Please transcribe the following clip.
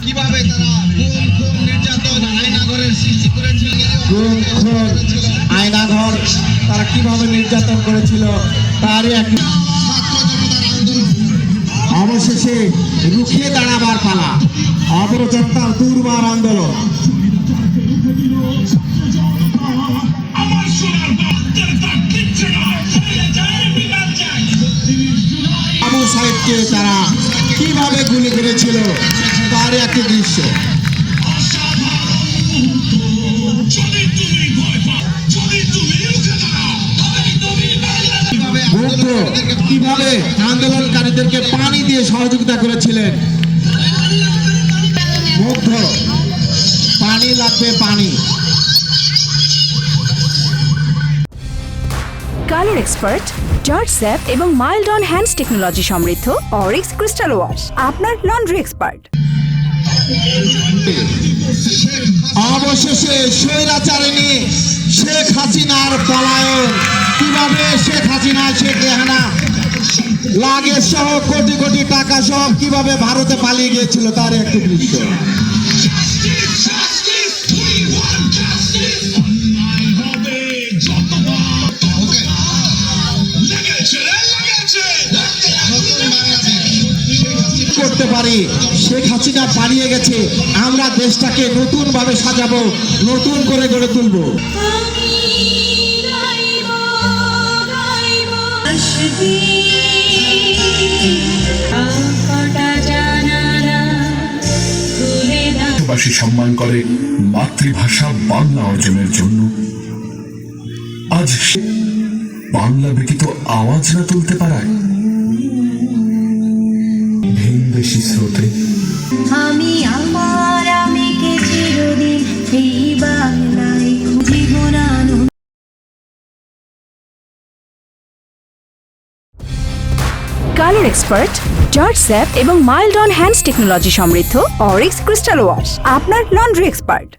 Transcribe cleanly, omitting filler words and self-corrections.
কিভাবে তারা খুন খুন নির্যাতন আয়নাঘরের সৃষ্টি করেছিল, আয়নাঘর তারা কিভাবে নির্যাতন করেছিল তারই একটি ছাত্র জনতার আন্দোলন অবশেষে রুখিয়ে দাঁড়াবার পালা। অবরজনতার দুর্বার আন্দোলন। আবু সাইদকে তারা কিভাবে গুলি করেছিল তার একটি দৃশ্য। কিভাবে আন্দোলনকারীদেরকে পানি দিয়ে সহযোগিতা করেছিলেন। মুগ্ধ, পানি লাগবে, পানি। কালার এক্সপার্ট, জর্জ স্যাপ এবং মাইল্ড অন হ্যান্ডস টেকনোলজি সমৃদ্ধ অরিক্স ক্রিস্টাল ওয়াশ আপনার লন্ড্রি এক্সপার্ট। অবশেষে স্বৈরাচারিণী শেখ হাসিনার পলায়ন। কিভাবে শেখ হাসিনা, শেখ রেহানা লাগেজ সহ কোটি কোটি টাকা সব কিভাবে ভারতে পালিয়ে গিয়েছিল তার একটি দৃশ্য। করতে পারি, শেখ হাসিনা পালিয়ে গেছে, আমরা দেশটাকে নতুন ভাবে সাজাবো, নতুন করে গড়ে তুলবো। দেশবাসী সম্মান করে মাতৃভাষা বাংলা অর্জনের জন্য। আজ বাংলা ব্যতীত আওয়াজ না তুলতে পারায় ভিনদেশী স্রোতে আমি আমার আমিকে চিরদিন এই বাংলায় জীবন আনন্দ। কালার এক্সপার্ট, জর্জ স্যাপ এবং মাইল্ড অন হ্যান্ডস টেকনোলজি সমৃদ্ধ অরিক্স ক্রিস্টাল ওয়াশ আপনার লন্ড্রি এক্সপার্ট।